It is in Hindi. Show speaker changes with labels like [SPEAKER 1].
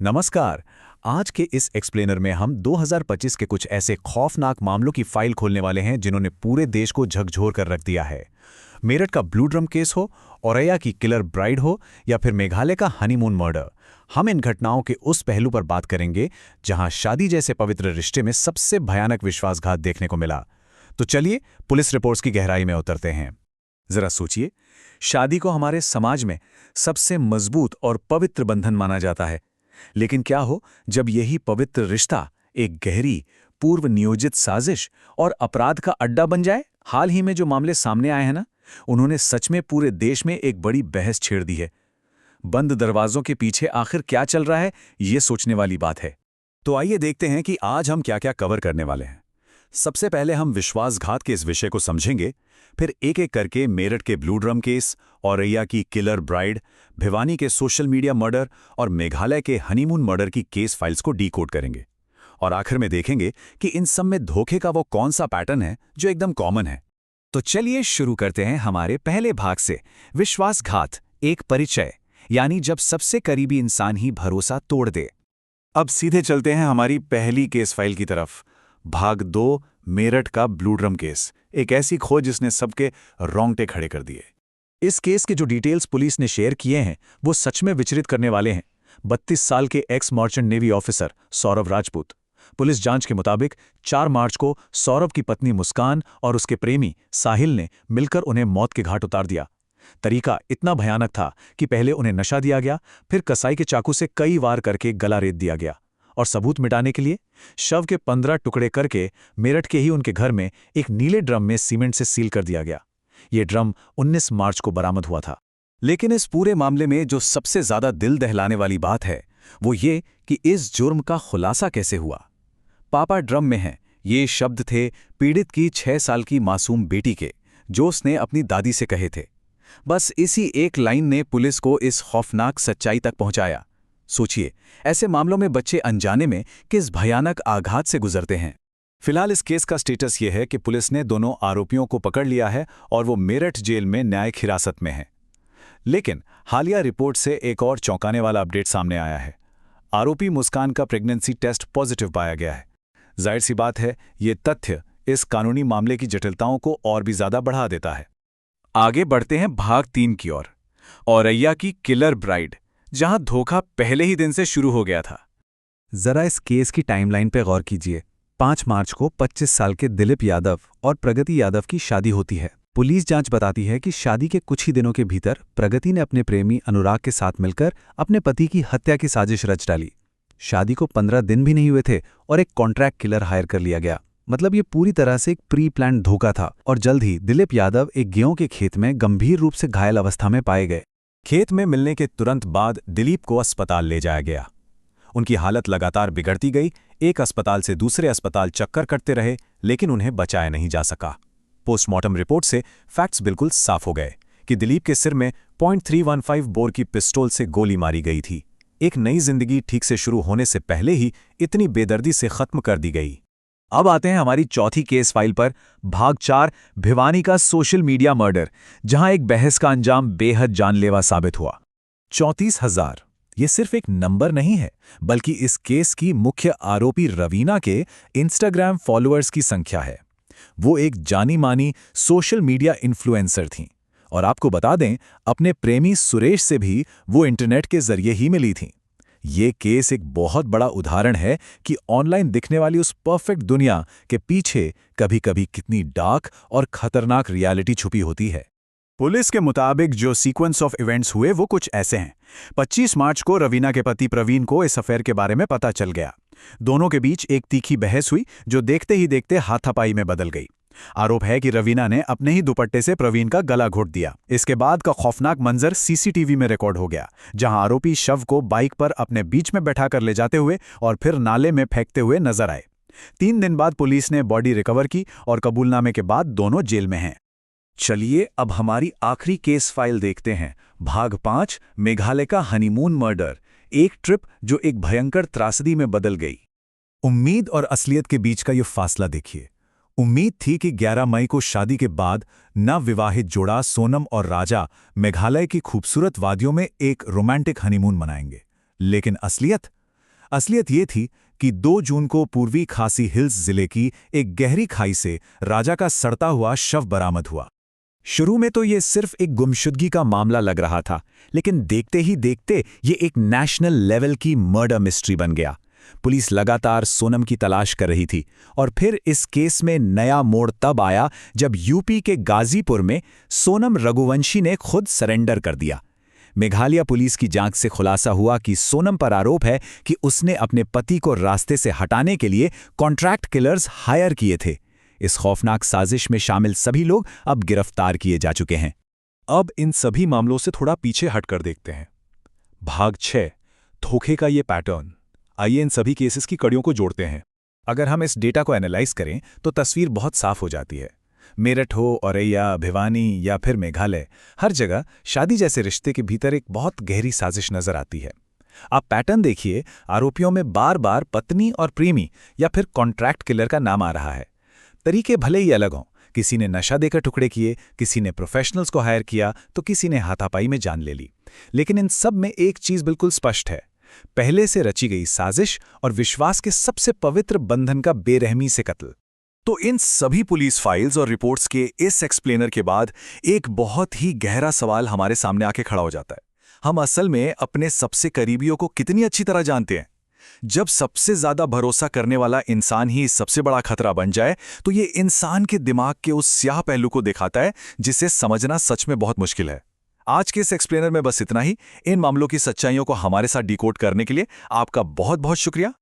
[SPEAKER 1] नमस्कार। आज के इस एक्सप्लेनर में हम 2025 के कुछ ऐसे खौफनाक मामलों की फाइल खोलने वाले हैं जिन्होंने पूरे देश को झकझोर कर रख दिया है। मेरठ का ब्लू ड्रम केस हो, औरैया की किलर ब्राइड हो या फिर मेघालय का हनीमून मर्डर, हम इन घटनाओं के उस पहलू पर बात करेंगे जहां शादी जैसे पवित्र रिश्ते में सबसे भयानक विश्वासघात देखने को मिला। तो चलिए पुलिस रिपोर्ट्स की गहराई में उतरते हैं। जरा सोचिए, शादी को हमारे समाज में सबसे मजबूत और पवित्र बंधन माना जाता है, लेकिन क्या हो जब यही पवित्र रिश्ता एक गहरी, पूर्व नियोजित साजिश और अपराध का अड्डा बन जाए। हाल ही में जो मामले सामने आए हैं ना, उन्होंने सच में पूरे देश में एक बड़ी बहस छेड़ दी है। बंद दरवाजों के पीछे आखिर क्या चल रहा है, ये सोचने वाली बात है। तो आइए देखते हैं कि आज हम क्या क्या कवर करने वाले हैं। सबसे पहले हम विश्वासघात के इस विषय को समझेंगे, फिर एक एक करके मेरठ के ब्लू ड्रम केस, औरैया की किलर ब्राइड, भिवानी के सोशल मीडिया मर्डर और मेघालय के हनीमून मर्डर की केस फाइल्स को डीकोड करेंगे। और आखिर में देखेंगे कि इन सब में धोखे का वो कौन सा पैटर्न है जो एकदम कॉमन है। तो चलिए शुरू करते हैं हमारे पहले भाग से, विश्वासघात, एक परिचय, यानी जब सबसे करीबी इंसान ही भरोसा तोड़ दे। अब सीधे चलते हैं हमारी पहली केस फाइल की तरफ। भाग 2, मेरठ का ब्लू ड्रम केस, एक ऐसी खोज जिसने सबके रोंगटे खड़े कर दिए। इस केस के जो डिटेल्स पुलिस ने शेयर किए हैं वो सच में विचलित करने वाले हैं। 32 साल के x merchant navy officer Saurabh Rajput. Police जांच के मुताबिक 4 मार्च को सौरभ की पत्नी मुस्कान और उसके प्रेमी साहिल ने मिलकर उन्हें मौत के घाट उतार दिया। तरीका इतना भयानक था कि पहले उन्हें नशा दिया गया, फिर कसाई के चाकू से कई वार करके गला रेत दिया गया, और सबूत मिटाने के लिए शव के 15 टुकड़े करके मेरठ के ही उनके घर में एक नीले ड्रम में सीमेंट से सील कर दिया गया। ये ड्रम 19 मार्च को बरामद हुआ था। लेकिन इस पूरे मामले में जो सबसे ज्यादा दिल दहलाने वाली बात है वो ये कि इस जुर्म का खुलासा कैसे हुआ। पापा ड्रम में हैं, ये शब्द थे पीड़ित की 6 साल की मासूम बेटी के, जो उसने अपनी दादी से कहे थे। बस इसी एक लाइन ने पुलिस को इस खौफनाक सच्चाई तक पहुंचाया। सोचिए, ऐसे मामलों में बच्चे अनजाने में किस भयानक आघात से गुजरते हैं। फिलहाल इस केस का स्टेटस यह है कि पुलिस ने दोनों आरोपियों को पकड़ लिया है और वो मेरठ जेल में न्यायिक हिरासत में हैं। लेकिन हालिया रिपोर्ट से एक और चौंकाने वाला अपडेट सामने आया है। आरोपी मुस्कान का प्रेगनेंसी टेस्ट पॉजिटिव पाया गया है। जाहिर सी बात है, ये तथ्य इस कानूनी मामले की जटिलताओं को और भी ज्यादा बढ़ा देता है। आगे बढ़ते हैं भाग 3 की ओर, औरैया की किलर ब्राइड, जहां धोखा पहले ही दिन से शुरू हो गया था। जरा इस केस की टाइमलाइन पर गौर कीजिए। 5 मार्च को 25 साल के दिलीप यादव और प्रगति यादव की शादी होती है। पुलिस जांच बताती है कि शादी के कुछ ही दिनों के भीतर प्रगति ने अपने प्रेमी अनुराग के साथ मिलकर अपने पति की हत्या की साजिश रच डाली। शादी को 15 दिन भी नहीं हुए थे और एक कॉन्ट्रैक्ट किलर हायर कर लिया गया। मतलब ये पूरी तरह से एक प्री प्लान्ड धोखा था। और जल्द ही दिलीप यादव एक गेहूं के खेत में गंभीर रूप से घायल अवस्था में पाए गए। खेत में मिलने के तुरंत बाद दिलीप को अस्पताल ले जाया गया। उनकी हालत लगातार बिगड़ती गई। एक अस्पताल से दूसरे अस्पताल चक्कर कटते रहे, लेकिन उन्हें बचाया नहीं जा सका। पोस्टमार्टम रिपोर्ट से फैक्ट्स बिल्कुल साफ हो गए कि दिलीप के सिर में .315 बोर की पिस्टल से गोली मारी गई थी। एक नई जिंदगी ठीक से शुरू होने से पहले ही इतनी बेदर्दी से खत्म कर दी गई। अब आते हैं हमारी चौथी केस फाइल पर, भाग 4, भिवानी का सोशल मीडिया मर्डर, जहां एक बहस का अंजाम बेहद जानलेवा साबित हुआ। 34,000 ये सिर्फ एक नंबर नहीं है, बल्कि इस केस की मुख्य आरोपी रवीना के इंस्टाग्राम फॉलोअर्स की संख्या है। वो एक जानी मानी सोशल मीडिया इन्फ्लुएंसर थीं, और आपको बता दें, अपने प्रेमी सुरेश से भी वो इंटरनेट के जरिए ही मिली थीं। ये केस एक बहुत बड़ा उदाहरण है कि ऑनलाइन दिखने वाली उस परफेक्ट दुनिया के पीछे कभी-कभी कितनी डार्क और खतरनाक रियलिटी छुपी होती है। पुलिस के मुताबिक जो सीक्वेंस ऑफ इवेंट्स हुए वो कुछ ऐसे हैं। 25 मार्च को रवीना के पति प्रवीण को इस अफेयर के बारे में पता चल गया। दोनों के बीच एक तीखी बहस हुई जो देखते ही देखते हाथापाई में बदल गई। आरोप है कि रवीना ने अपने ही दुपट्टे से प्रवीण का गला घोट दिया। इसके बाद का खौफनाक मंजर सीसीटीवी में रिकॉर्ड हो गया, जहां आरोपी शव को बाइक पर अपने बीच में बैठा कर ले जाते हुए और फिर नाले में फेंकते हुए नजर आए। 3 दिन बाद पुलिस ने बॉडी रिकवर की और कबूलनामे के बाद दोनों जेल में हैं। चलिए अब हमारी आखिरी केस फाइल देखते हैं, भाग 5, मेघालय का हनीमून मर्डर, एक ट्रिप जो एक भयंकर त्रासदी में बदल गई। उम्मीद और असलियत के बीच का ये फासला देखिए। उम्मीद थी कि 11 मई को शादी के बाद नवविवाहित जोड़ा सोनम और राजा मेघालय की खूबसूरत वादियों में एक रोमांटिक हनीमून मनाएंगे। लेकिन असलियत असलियत ये थी कि 2 जून को पूर्वी खासी हिल्स जिले की एक गहरी खाई से राजा का सड़ता हुआ शव बरामद हुआ। शुरू में तो ये सिर्फ एक गुमशुदगी का मामला लग रहा था, लेकिन देखते ही देखते ये एक नेशनल लेवल की मर्डर मिस्ट्री बन गया। पुलिस लगातार सोनम की तलाश कर रही थी और फिर इस केस में नया मोड़ तब आया जब यूपी के गाजीपुर में सोनम रघुवंशी ने खुद सरेंडर कर दिया। मेघालय पुलिस की जांच से खुलासा हुआ कि सोनम पर आरोप है कि उसने अपने पति को रास्ते से हटाने के लिए कॉन्ट्रैक्ट किलर्स हायर किए थे। इस खौफनाक साजिश में शामिल सभी लोग अब गिरफ्तार किए जा चुके हैं।
[SPEAKER 2] अब इन सभी मामलों से थोड़ा पीछे हटकर देखते हैं। भाग 6, धोखे का ये पैटर्न। आइए इन सभी केसेस की कड़ियों को जोड़ते हैं।
[SPEAKER 1] अगर हम इस डेटा को एनालाइज करें तो तस्वीर बहुत साफ हो जाती है। मेरठ हो, औरैया, भिवानी या फिर मेघालय, हर जगह शादी जैसे रिश्ते के भीतर एक बहुत गहरी साजिश नजर आती है। आप पैटर्न देखिए, आरोपियों में बार बार पत्नी और प्रेमी या फिर कॉन्ट्रैक्ट किलर का नाम आ रहा है। तरीके भले ही अलग हों, किसी ने नशा देकर टुकड़े किए, किसी ने प्रोफेशनल्स को हायर किया, तो किसी ने हाथापाई में जान ले ली। लेकिन इन सब में एक चीज बिल्कुल स्पष्ट है, पहले से रची गई साजिश और विश्वास के सबसे पवित्र बंधन का बेरहमी से कत्ल।
[SPEAKER 2] तो इन सभी पुलिस फाइल्स और रिपोर्ट्स के इस एक्सप्लेनर के बाद एक बहुत ही गहरा सवाल हमारे सामने आके खड़ा हो जाता है। हम असल में अपने सबसे करीबियों को कितनी अच्छी तरह जानते हैं? जब सबसे ज्यादा भरोसा करने वाला इंसान ही सबसे बड़ा खतरा बन जाए, तो ये इंसान के दिमाग के उस स्याह पहलू को दिखाता है जिसे समझना सच में बहुत मुश्किल है। आज के इस एक्सप्लेनर में बस इतना ही। इन मामलों की सच्चाइयों को हमारे साथ डिकोड करने के लिए आपका बहुत बहुत शुक्रिया।